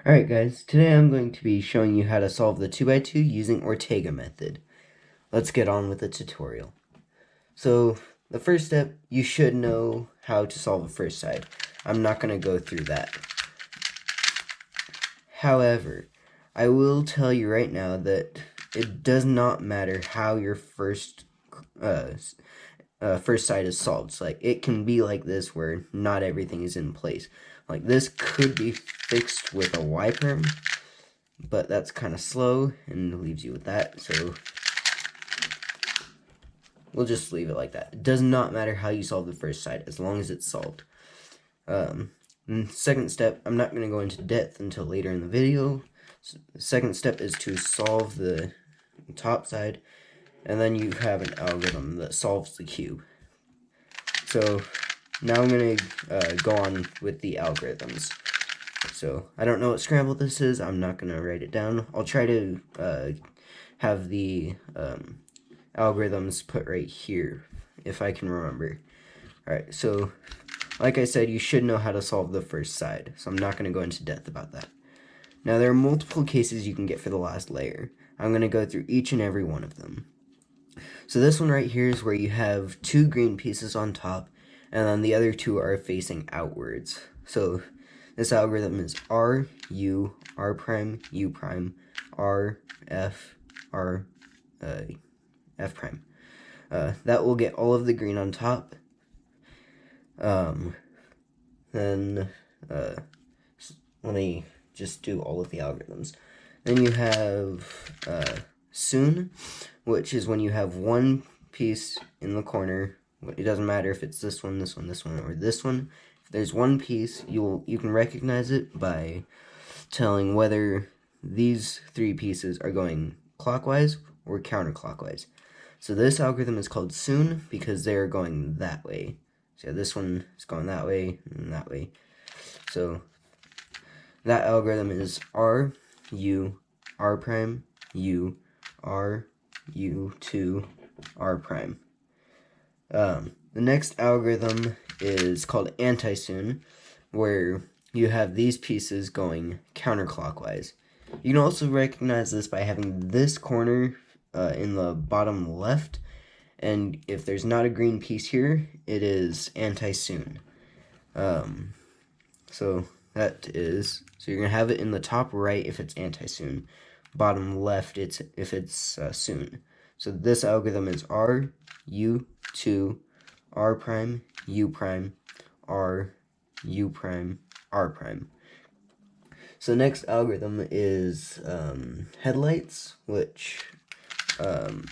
Alright guys, today I'm going to be showing you how to solve the 2x2 using Ortega method. Let's get on with the tutorial. So, the first step, you should know how to solve the first side. I'm not going to go through that. However, I will tell you right now that it does not matter how your first side is solved. So, like, it can be like this where not everything is in place. Like, this could be fixed with a Y-perm, but that's kind of slow and leaves you with that, so we'll just leave it like that. It does not matter how you solve the first side, as long as it's solved. Second step, I'm not going to go into depth until later in the video. So the second step is to solve the top side, and then you have an algorithm that solves the cube. So now I'm going to go on with the algorithms. So I don't know what scramble this is. I'm not going to write it down. I'll try to have the algorithms put right here if I can remember. Alright, so like I said, you should know how to solve the first side, so I'm not going to go into depth about that. Now there are multiple cases you can get for the last layer. I'm going to go through each and every one of them. So this one right here is where you have two green pieces on top, and then the other two are facing outwards. So this algorithm is R, U, R prime, U prime, R, F, R, F prime. That will get all of the green on top. Then let me just do all of the algorithms. Then you have soon, which is when you have one piece in the corner. It doesn't matter if it's this one, this one, this one, or this one. If there's one piece, you can recognize it by telling whether these three pieces are going clockwise or counterclockwise. So this algorithm is called soon because they're going that way. So this one is going that way and that way. So that algorithm is R, U, R prime, U, R, U, 2, R prime. The next algorithm is called anti-soon, where you have these pieces going counterclockwise. You can also recognize this by having this corner in the bottom left, and if there's not a green piece here, it is anti-soon. So you're going to have it in the top right if it's anti-soon, bottom left if it's soon. So this algorithm is R, U, 2, R prime, U prime, R, U prime, R prime. So the next algorithm is headlights, which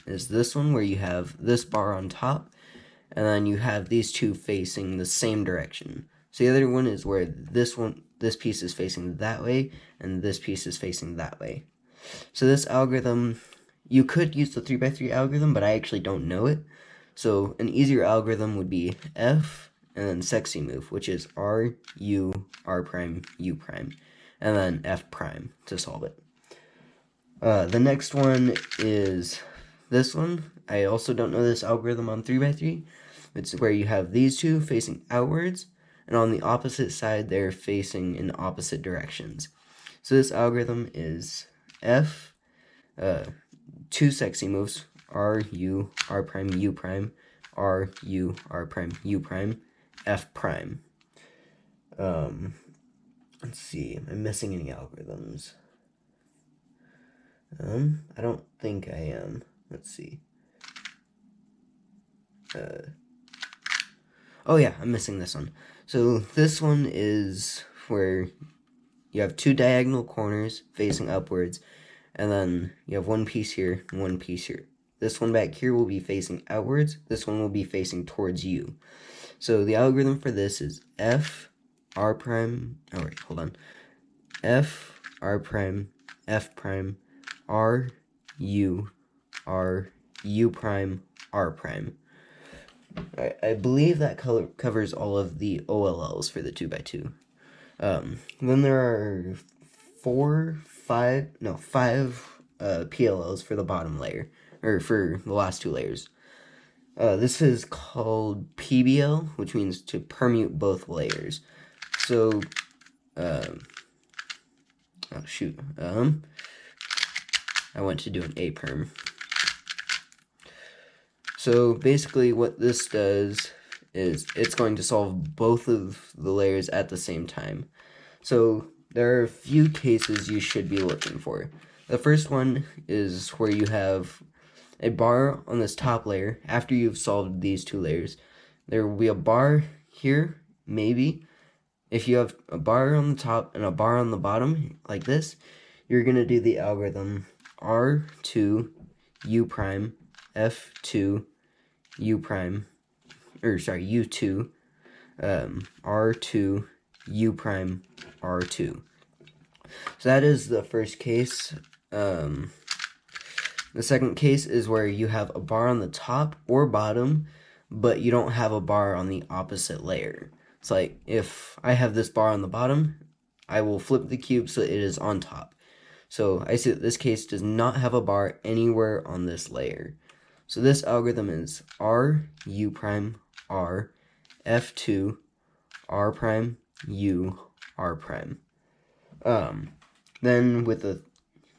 is this one where you have this bar on top, and then you have these two facing the same direction. So the other one is where this piece is facing that way, and this piece is facing that way. So this algorithm, you could use the 3x3 algorithm, but I actually don't know it. So an easier algorithm would be F and then sexy move, which is R, U, R prime, U prime, and then F prime to solve it. The next one is this one. I also don't know this algorithm on 3x3. It's where you have these two facing outwards, and on the opposite side, they're facing in opposite directions. So this algorithm is F, two sexy moves, R, U, R prime, U prime, R, U, R prime, U prime, F prime. Let's see, am I missing any algorithms? I don't think I am. Let's see. Oh yeah, I'm missing this one. So this one is where you have two diagonal corners facing upwards, and then you have one piece here and one piece here. This one back here will be facing outwards. This one will be facing towards you. So the algorithm for this is F, R prime, oh wait, hold on. F, R prime, F prime, R, U prime, R prime. I believe that covers all of the OLLs for the 2x2. Then there are five PLLs for the bottom layer, or for the last two layers. This is called PBL, which means to permute both layers. So, shoot. I went to do an A perm. So basically what this does is it's going to solve both of the layers at the same time. So there are a few cases you should be looking for. The first one is where you have a bar on this top layer. After you've solved these two layers, there will be a bar here, maybe. If you have a bar on the top and a bar on the bottom, like this, you're going to do the algorithm R2 U prime F2 U prime, U2 R2 U prime R2. So that is the first case. The second case is where you have a bar on the top or bottom, but you don't have a bar on the opposite layer. It's like if I have this bar on the bottom, I will flip the cube so it is on top. So I see that this case does not have a bar anywhere on this layer. So this algorithm is R U prime R F2 R prime U R prime. Then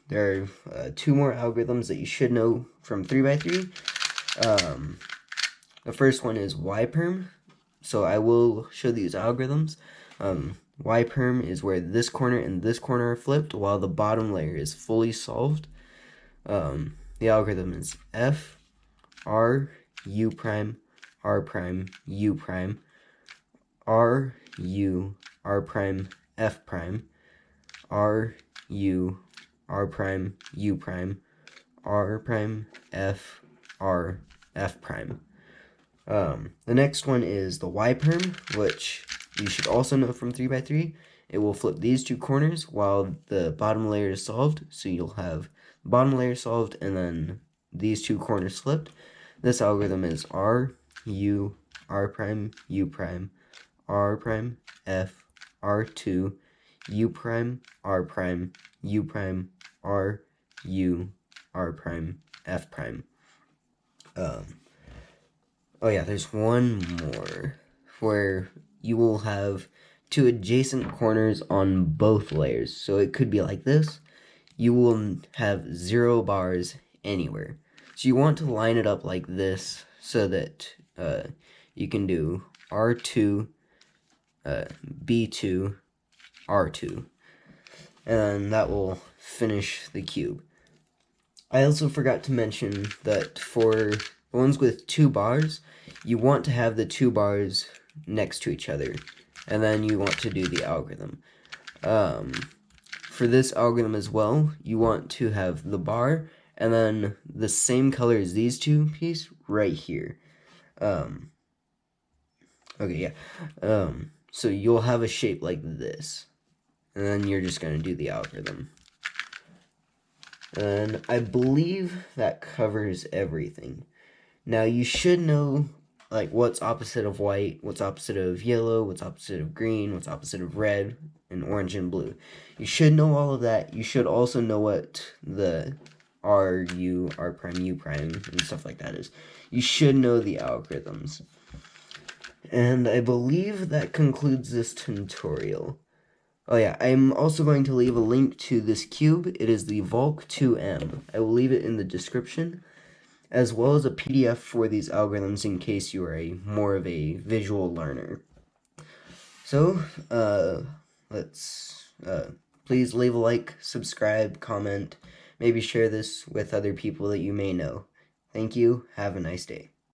there are two more algorithms that you should know from 3x3. The first one is Y perm. So I will show these algorithms. Y perm is where this corner and this corner are flipped while the bottom layer is fully solved. The algorithm is F R U prime R prime U prime R U R prime F prime R U R prime U prime R prime F R F prime. The next one is the Y perm, which you should also know from 3x3. It will flip these two corners while the bottom layer is solved. So you'll have the bottom layer solved and then these two corners flipped. This algorithm is R U R prime U prime R prime F R2 U prime R prime U prime R U R prime F prime. Oh yeah, there's one more where you will have two adjacent corners on both layers. So it could be like this. You will have 0 bars anywhere. So you want to line it up like this so that you can do R2, B2, R2. And that will finish the cube. I also forgot to mention that for the ones with 2 bars, you want to have the 2 bars next to each other, and then you want to do the algorithm. For this algorithm as well, you want to have the bar, and then the same color as these two pieces right here. Okay, yeah. So you'll have a shape like this, and then you're just going to do the algorithm. And I believe that covers everything. Now you should know like what's opposite of white, what's opposite of yellow, what's opposite of green, what's opposite of red, and orange and blue. You should know all of that. You should also know what the R, U, R prime, U prime, and stuff like that is. You should know the algorithms. And I believe that concludes this tutorial. Oh yeah, I'm also going to leave a link to this cube. It is the Volk 2M. I will leave it in the description, as well as a PDF for these algorithms in case you are more of a visual learner. So, please leave a like, subscribe, comment, maybe share this with other people that you may know. Thank you. Have a nice day.